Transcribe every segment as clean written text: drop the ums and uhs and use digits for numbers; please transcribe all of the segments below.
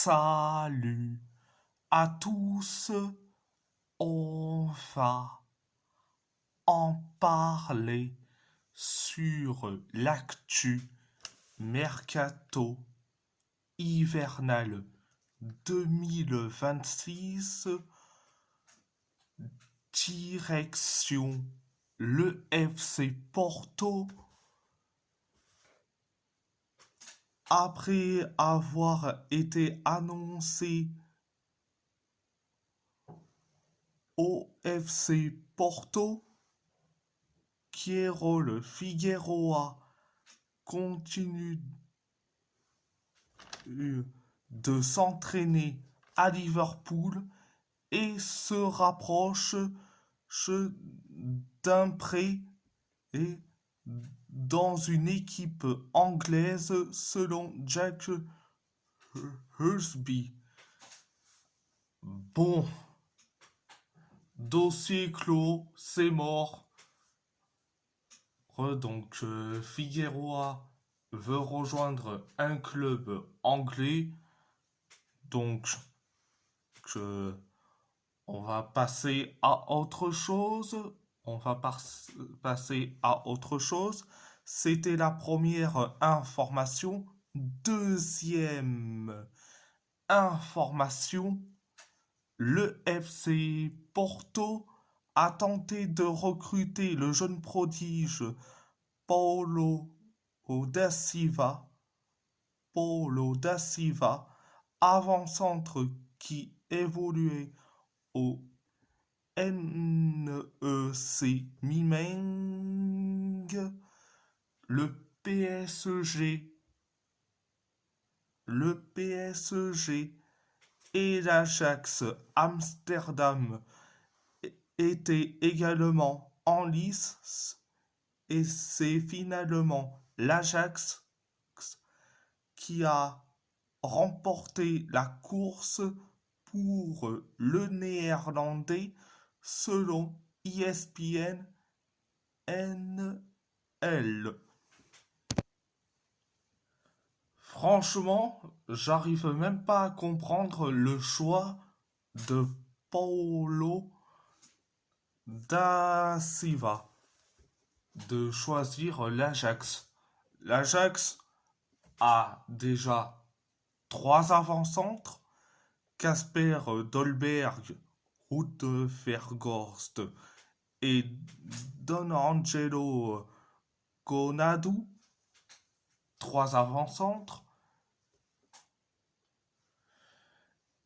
Salut à tous, on va en parler sur l'actu mercato hivernal 2026, direction le FC Porto. Après avoir été annoncé au FC Porto, Queiroz Figueroa continue de s'entraîner à Liverpool et se rapproche d'un prêt et dans une équipe anglaise selon Jack Hursby. Bon, dossier clos, c'est mort. Donc Figueroa veut rejoindre un club anglais. Donc on va passer à autre chose. Passer à autre chose. C'était la première information. Deuxième information, le FC Porto a tenté de recruter le jeune prodige Paulo da Silva, avant-centre qui évoluait au NEC Mimeng. Le PSG et l'Ajax Amsterdam étaient également en lice et c'est finalement l'Ajax qui a remporté la course pour le néerlandais selon ESPN NL. Franchement, j'arrive même pas à comprendre le choix de Paulo da Silva de choisir l'Ajax. L'Ajax a déjà 3 avant-centres, Casper Dolberg, Ruud Verhorst et Don Angelo Konadu, 3 avant-centres.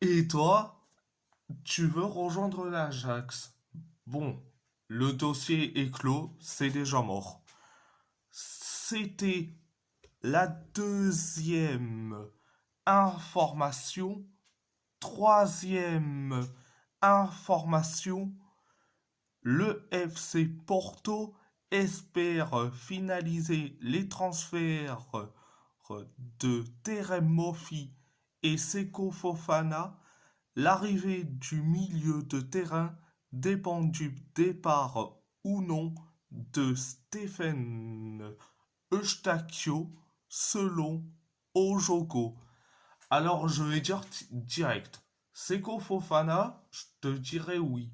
Et toi, tu veux rejoindre l'Ajax. Bon, le dossier est clos, c'est déjà mort. C'était la deuxième information. Troisième information, le FC Porto espère finaliser les transferts de Terem Moffi et Seko Fofana. L'arrivée du milieu de terrain dépend du départ ou non de Stephen Eustachio selon Ojoko. Alors je vais dire direct. Seko Fofana, je te dirais oui.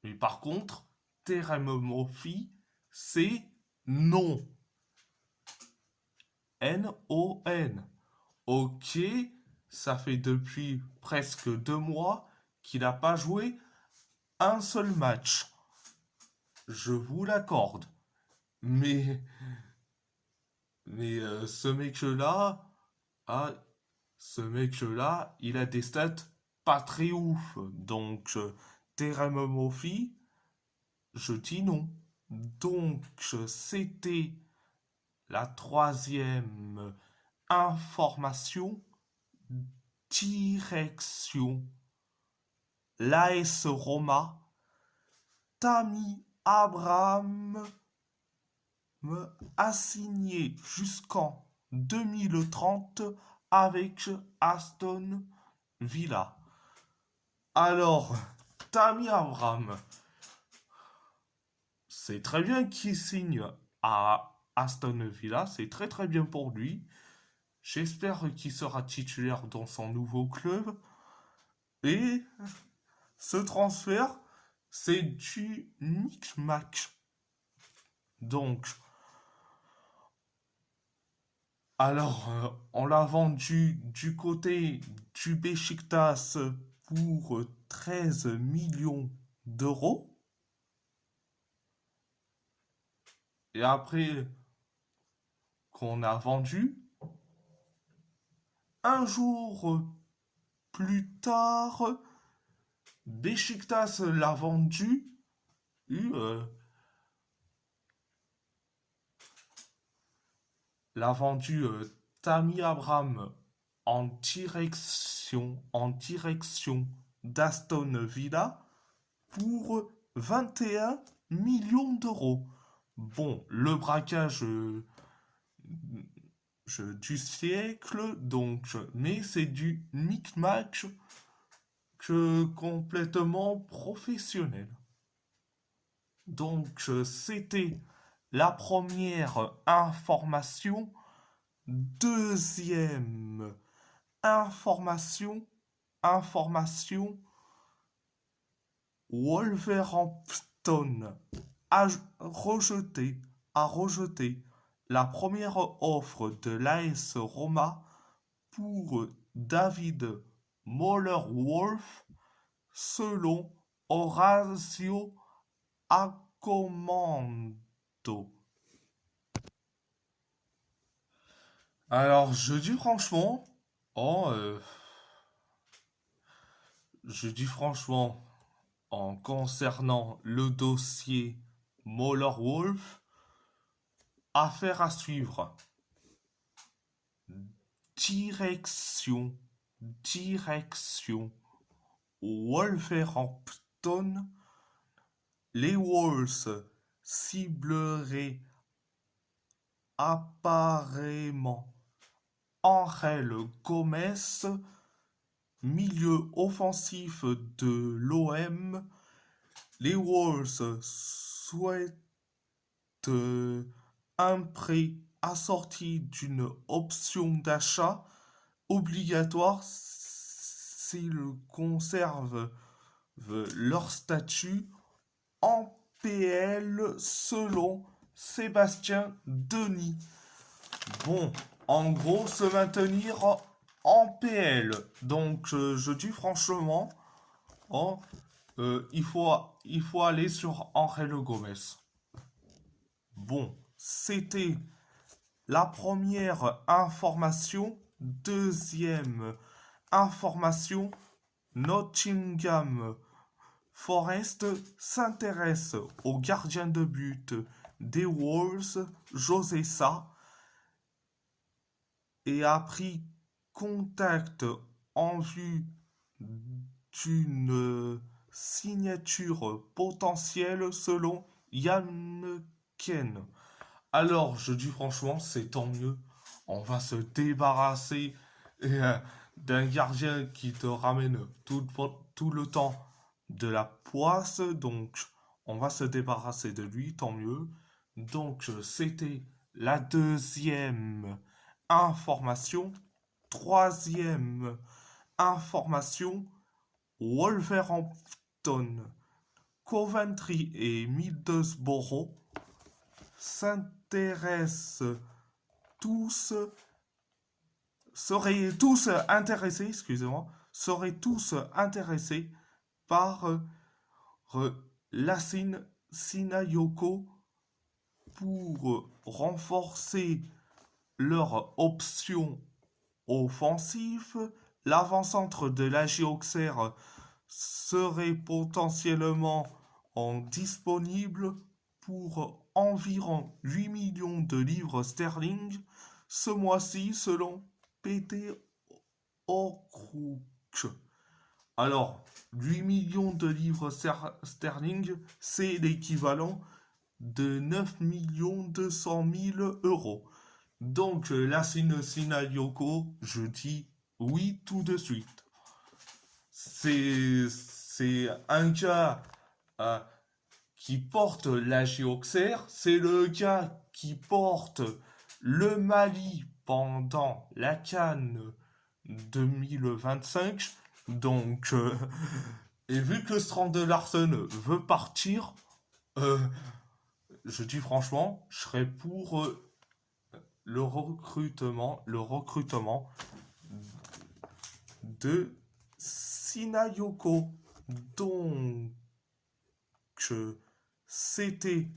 Mais par contre, Terem Moffi, c'est non. N-O-N. Ok, ça fait depuis presque 2 mois qu'il n'a pas joué un seul match. Je vous l'accorde. Mais ce mec-là, ah, il a des stats pas très ouf. Donc, Terem Moffi, je dis non. Donc, c'était la troisième information. Direction l'AS Roma. Tammy Abraham a signé jusqu'en 2030 avec Aston Villa. Alors, Tammy Abraham, c'est très bien qu'il signe à Aston Villa, c'est très très bien pour lui. J'espère qu'il sera titulaire dans son nouveau club. Et ce transfert, c'est du micmac. Donc, alors, on l'a vendu du côté du Beşiktaş pour 13 millions d'euros. Et après qu'on a vendu, un jour plus tard, Beşiktaş l'a vendu, euh, l'a vendu Tammy Abraham en direction d'Aston Villa pour 21 millions d'euros. Bon, le braquage du siècle, donc, mais c'est du micmac que complètement professionnel. Donc, c'était la première information. Deuxième information, Wolverhampton a rejeté la première offre de l'AS Roma pour David Moller-Wolf selon Horacio Accomando. Alors, oh, je dis franchement, en concernant le dossier Moller-Wolf, affaire à suivre. Direction Wolverhampton. Les Wolves cibleraient apparemment Angel Gomez, milieu offensif de l'OM. Les Wolves souhaitent un prêt assorti d'une option d'achat obligatoire s'ils conservent leur statut en PL selon Sébastien Denis. Bon, en gros, se maintenir en PL. Donc, je dis franchement, oh, il faut aller sur Angel Gomez. Bon, c'était la première information. Deuxième information, Nottingham Forest s'intéresse au gardien de but des Wolves, José Sa, et a pris contact en vue d'une signature potentielle selon Yann Ken. Alors, je dis franchement, c'est tant mieux. On va se débarrasser d'un gardien qui te ramène tout le temps de la poisse. Donc, on va se débarrasser de lui, tant mieux. Donc, c'était la deuxième information. Troisième information, Wolverhampton, Coventry et Middlesbrough s'intéressent tous, seraient tous intéressés, seraient tous intéressés par Lassine Sinayoko pour renforcer leur option offensive. L'avant-centre de l'AG Auxerre serait potentiellement disponible pour environ 8 millions de livres sterling ce mois-ci selon PT O'Rourke. Alors, 8 millions de livres sterling, c'est l'équivalent de 9 200 000 euros. Donc, la Sinayoko, je dis oui tout de suite. C'est un gars qui porte l'AG Auxerre, c'est le gars qui porte le Mali pendant la CAN 2025. Donc, et vu que Strand Larsen veut partir, euh, je dis franchement, je serais pour le recrutement de Sinayoko. Donc, c'était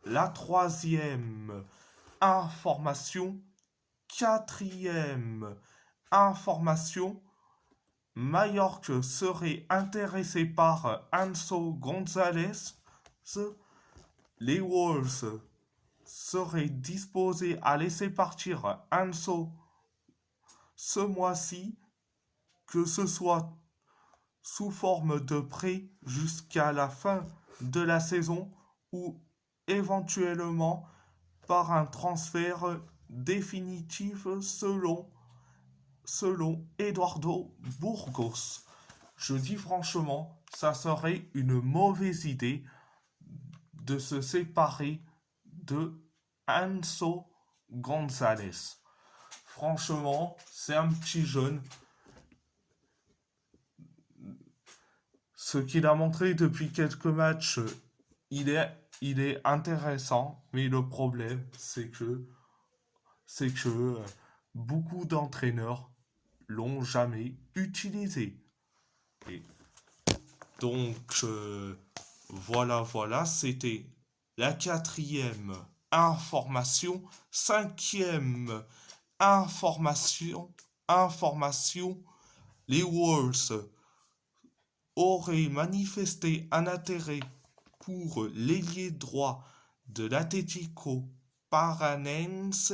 la troisième information. Quatrième information, Majorque serait intéressé par Anso González. Les Wolves seraient disposés à laisser partir Anso ce mois-ci, que ce soit sous forme de prêt jusqu'à la fin de la saison ou éventuellement par un transfert définitif selon Eduardo Burgos. Je dis franchement, ça serait une mauvaise idée de se séparer de Anso González. Franchement, c'est un petit jeune. Ce qu'il a montré depuis quelques matchs, il est intéressant, mais le problème, c'est que beaucoup d'entraîneurs l'ont jamais utilisé. Et donc, voilà, c'était la quatrième information. Cinquième information, les Wolves auraient manifesté un intérêt pour l'ailier droit de l'Atlético Paranense,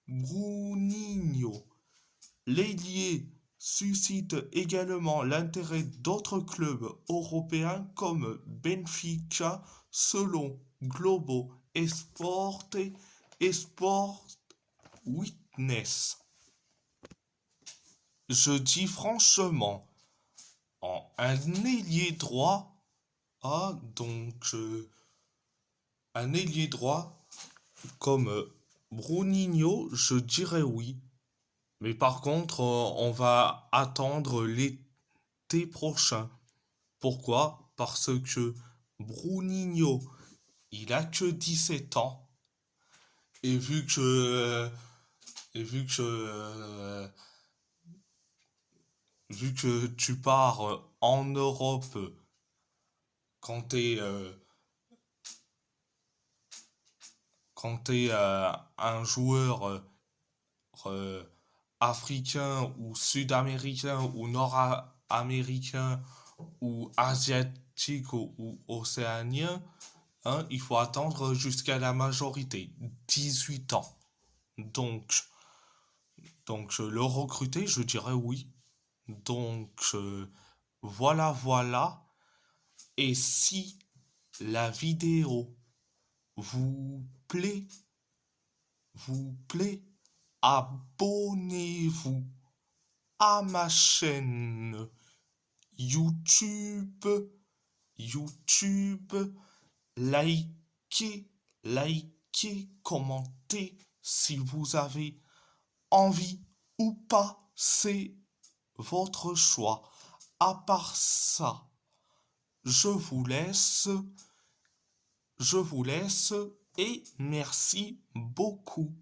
Bruninho. L'ailier suscite également l'intérêt d'autres clubs européens comme Benfica, selon Globo Esporte et Sport Witness. Je dis franchement, un ailier droit, un ailier droit comme Bruninho, je dirais oui. Mais par contre, on va attendre l'été prochain. Pourquoi? Parce que Bruninho, il a que 17 ans. Et vu que, vu que tu pars en Europe quand t'es un joueur euh, africain ou sud-américain ou nord-américain ou asiatique ou océanien, il faut attendre jusqu'à la majorité, 18 ans. Donc, le recruter, je dirais oui. Donc, voilà. Et si la vidéo vous plaît, abonnez-vous à ma chaîne YouTube, likez, commentez si vous avez envie ou pas, c'est votre choix. À part ça, je vous laisse et merci beaucoup.